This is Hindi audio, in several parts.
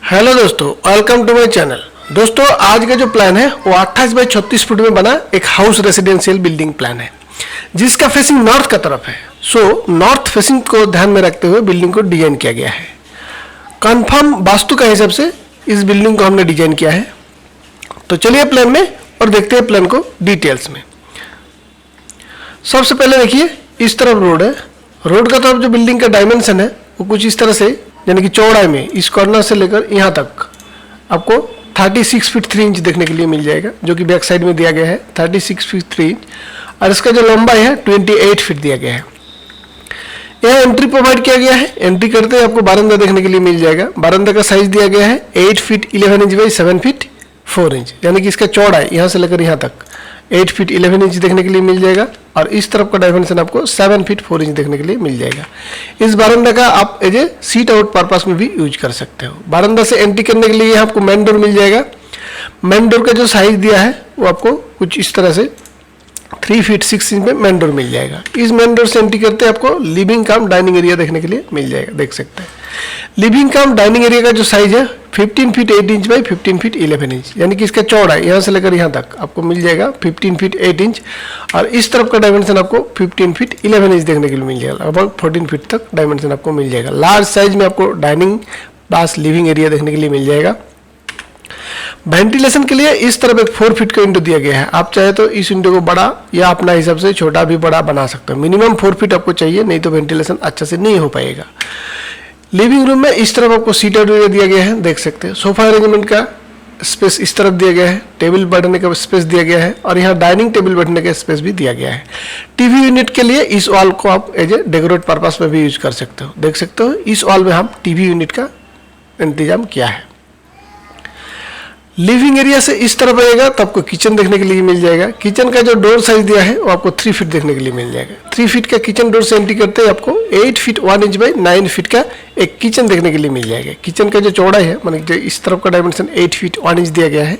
हेलो दोस्तों, वेलकम टू माय चैनल। दोस्तों आज का जो प्लान है वो 28 बाई 36 फुट में बना एक हाउस रेसिडेंशियल बिल्डिंग प्लान है जिसका फेसिंग नॉर्थ का तरफ है। सो नॉर्थ फेसिंग को ध्यान में रखते हुए बिल्डिंग को डिजाइन किया गया है। कंफर्म वास्तु का हिसाब से इस बिल्डिंग को हमने डिजाइन किया है। तो चलिए प्लान में और देखते हैं प्लान को डिटेल्स में। सबसे पहले देखिए, इस तरफ रोड है। रोड का तरफ जो बिल्डिंग का डायमेंशन है वो कुछ इस तरह से, यानी कि चौड़ाई में इस कॉर्नर से लेकर यहाँ तक आपको 36 फीट 3 इंच देखने के लिए मिल जाएगा, जो कि बैक साइड में दिया गया है 36 फीट 3 इंच। और इसका जो लंबाई है 28 फीट दिया गया है। यहाँ एंट्री प्रोवाइड किया गया है। एंट्री करते ही आपको बारंदा देखने के लिए मिल जाएगा। बारंदा का साइज दिया गया है 8 feet 11 inch by 7 feet 4 inch, यानी कि इसका चौड़ाई यहाँ से लेकर यहाँ तक 8 फीट 11 इंच देखने के लिए मिल जाएगा। और इस तरफ का डायमेंशन आपको 7 फीट 4 इंच देखने के लिए मिल जाएगा। इस बारंदा का आप as a sit out purpose में भी यूज कर सकते हो। बारंदा से एंट्री करने के लिए यहाँ आपको मेन डोर मिल जाएगा। मेन डोर का जो साइज दिया है वो आपको कुछ इस तरह से 3 फीट 6 इंच में मेन डोर मिल जाएगा। इस मेन डोर से एंट्री करते आपको लिविंग कम डाइनिंग एरिया देखने के लिए मिल जाएगा, देख सकते हैं। लिविंग कम डाइनिंग एरिया का जो साइज है 15 feet 8 inch by 15 feet 11 inch, यानी कि इसका चौड़ाई यहाँ से लेकर यहाँ तक आपको मिल जाएगा 15 फीट 8 इंच। और इस तरफ का डायमेंशन आपको 15 फीट 11 इंच देखने के लिए मिल जाएगा। लगभग 14 फीट तक डायमेंशन आपको मिल जाएगा। लार्ज साइज में आपको डाइनिंग प्लस लिविंग एरिया देखने के लिए मिल जाएगा। वेंटिलेशन के लिए इस तरफ एक 4 फीट का विंडो दिया गया है। आप चाहे तो इस विंडो को बड़ा या अपना हिसाब से छोटा भी बड़ा बना सकते हो। मिनिमम 4 फीट आपको चाहिए, नहीं तो वेंटिलेशन अच्छा से नहीं हो पाएगा। लिविंग रूम में इस तरफ आपको सीट आउट एरिया दिया गया है, देख सकते हैं। सोफा अरेंजमेंट का स्पेस इस तरफ दिया गया है। टेबल बैठने का स्पेस दिया गया है और यहाँ डाइनिंग टेबल बैठने का स्पेस भी दिया गया है। टीवी यूनिट के लिए इस वॉल को आप एज ए डेकोरेट पर्पस में भी यूज कर सकते हो, देख सकते हो। इस वॉल में हम टीवी यूनिट का इंतजाम किया है। लिविंग एरिया से इस तरफ आएगा तो आपको किचन देखने के लिए मिल जाएगा। किचन का जो डोर साइज दिया है वो आपको 3 फीट देखने के लिए मिल जाएगा। 3 फीट का किचन डोर से एंट्री करते हैं आपको 8 फीट 1 इंच बाई 9 फीट का एक किचन देखने के लिए मिल जाएगा। किचन का जो चौड़ाई है, माने जो इस तरफ का डायमेंशन 8 फीट 1 इंच दिया गया है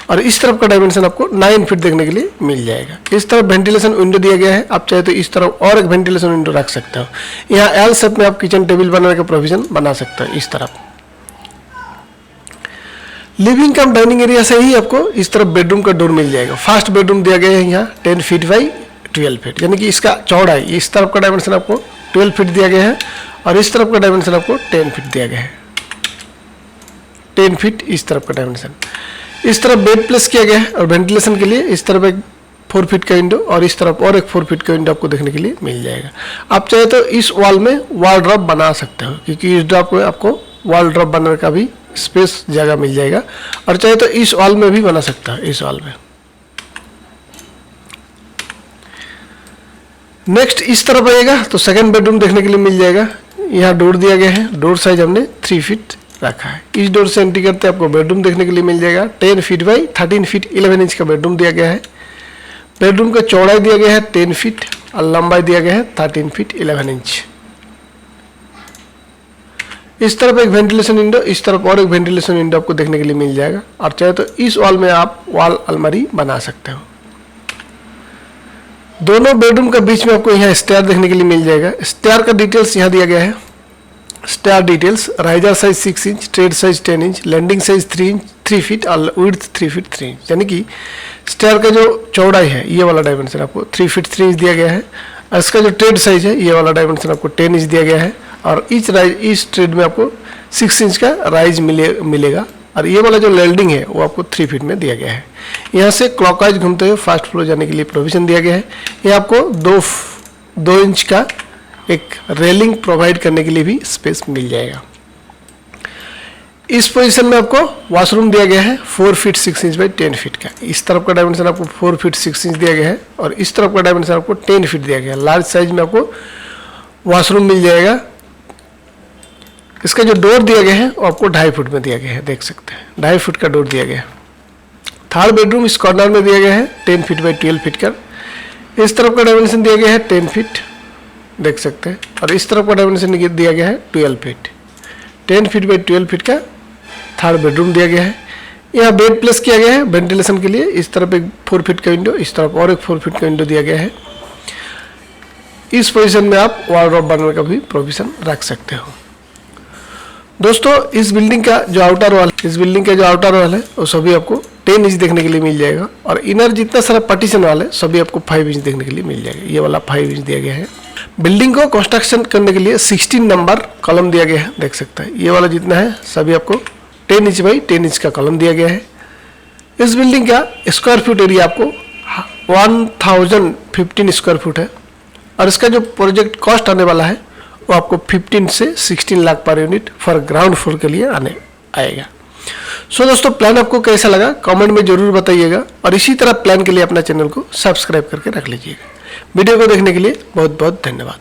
और इस तरफ का डायमेंशन आपको 9 फीट देखने के लिए मिल जाएगा। इस तरफ वेंटिलेशन विंडो दिया गया है। आप चाहे तो इस तरफ और एक वेंटिलेशन विंडो रख सकते हो। यहाँ एल शेप में आप किचन टेबल बनाने का प्रोविजन बना सकते हो। इस तरफ लिविंग कम डाइनिंग एरिया से ही आपको इस तरफ बेडरूम का डोर मिल जाएगा। फर्स्ट बेडरूम दिया गया है यहाँ 10 फीट बाई 12 फीट, यानी कि इसका चौड़ाई इस तरफ का डायमेंशन आपको 12 फीट दिया गया है और इस तरफ का डायमेंशन आपको 10 फीट दिया गया है। 10 फीट इस तरफ का डायमेंशन। इस तरफ बेड प्लेस किया गया है और वेंटिलेशन के लिए इस तरफ एक 4 फीट का विंडो और इस तरफ और एक 4 फीट का विंडो आपको देखने के लिए मिल जाएगा। आप चाहे तो इस वॉल में वॉल ड्रॉप बना सकते हो, क्योंकि इस ड्रॉप में आपको वॉल ड्रॉप बनाने का भी स्पेस जगह मिल जाएगा। और चाहे तो इस वॉल में भी बना सकता है, इस वॉल में। नेक्स्ट इस तरफ आएगा तो सेकंड बेडरूम देखने के लिए मिल जाएगा। यहाँ डोर दिया गया है। डोर साइज हमने 3 फीट रखा है। इस डोर से एंट्री करते आपको बेडरूम देखने के लिए मिल जाएगा। 10 फीट बाई 13 फीट 11 इंच का बेडरूम दिया गया है। बेडरूम का चौड़ाई दिया गया है 10 फीट और लंबाई दिया गया है 13 फीट 11 इंच। इस तरफ एक वेंटिलेशन विंडो, इस तरफ और एक वेंटिलेशन विंडो आपको देखने के लिए मिल जाएगा। और चाहे तो इस वॉल में आप वॉल अलमारी बना सकते हो। दोनों बेडरूम के बीच में आपको यहाँ स्टेयर देखने के लिए मिल जाएगा। स्टेयर का डिटेल्स यहाँ दिया गया है। Stair details: riser size 6 inch, tread size 10 inch, landing size 3 feet और विड्थ 3 फीट 3 इंच, यानी कि स्टेयर का जो चौड़ाई है ये वाला डायमेंशन आपको 3 फीट 3 इंच दिया गया है। और इसका जो ट्रेड साइज है ये वाला डायमेंशन आपको 10 इंच दिया गया है। और इस ट्रेड में आपको 6 इंच का राइज मिलेगा। और ये वाला जो लैंडिंग है वो आपको 3 फीट में दिया गया है। यहाँ से क्लॉकवाइज घूमते हुए फर्स्ट फ्लोर जाने के लिए प्रोविजन दिया गया है। ये आपको 2 इंच का एक रेलिंग प्रोवाइड करने के लिए भी स्पेस मिल जाएगा। इस पोजीशन में आपको वॉशरूम दिया गया है 4 फीट 6 इंच बाई 10 फीट का। इस तरफ का डायमेंशन आपको 4 फीट 6 इंच दिया गया है और इस तरफ का डायमेंशन आपको 10 फीट दिया गया है। लार्ज साइज में आपको वॉशरूम मिल जाएगा। इसका जो डोर दिया गया है वो आपको 2.5 फुट में दिया गया है, देख सकते हैं। 2.5 फुट का डोर दिया गया है। थर्ड बेडरूम इस कॉर्नर में दिया गया है 10 फीट बाई 12 फीट का। इस तरफ का डायमेंशन दिया गया है 10 फीट, देख सकते हैं। और इस तरफ का डायमेंशन दिया गया है 12 फीट। 10 फीट बाई 12 फीट का थर्ड बेडरूम दिया गया है। यहाँ बेड प्लेस किया गया है वेंटिलेशन के लिए। इस तरफ एक 4 फीट का विंडो, इस तरफ और एक 4 फीट का विंडो दिया गया है। इस पोजीशन में आप वॉल ड्रॉप बनाने का भी प्रोविजन रख सकते हो। दोस्तों इस बिल्डिंग का जो आउटर वॉल है वो सभी आपको 10 इंच देखने के लिए मिल जाएगा, और इनर जितना सारा पार्टीशन वाल है सभी आपको 5 इंच देखने के लिए मिल जाएगा। ये वाला 5 इंच दिया गया है। बिल्डिंग को कंस्ट्रक्शन करने के लिए 16 नंबर कॉलम दिया गया है, देख सकते हैं। ये वाला जितना है सभी आपको 10 इंच बाई 10 इंच का कॉलम दिया गया है। इस बिल्डिंग का स्क्वायर फुट एरिया आपको 1015 स्क्वायर फुट है, और इसका जो प्रोजेक्ट कॉस्ट आने वाला है वो आपको 15 से 16 lakh per unit for ground floor के लिए आएगा। सो दोस्तों प्लान आपको कैसा लगा कमेंट में जरूर बताइएगा, और इसी तरह प्लान के लिए अपना चैनल को सब्सक्राइब करके रख लीजिएगा। वीडियो को देखने के लिए बहुत बहुत धन्यवाद।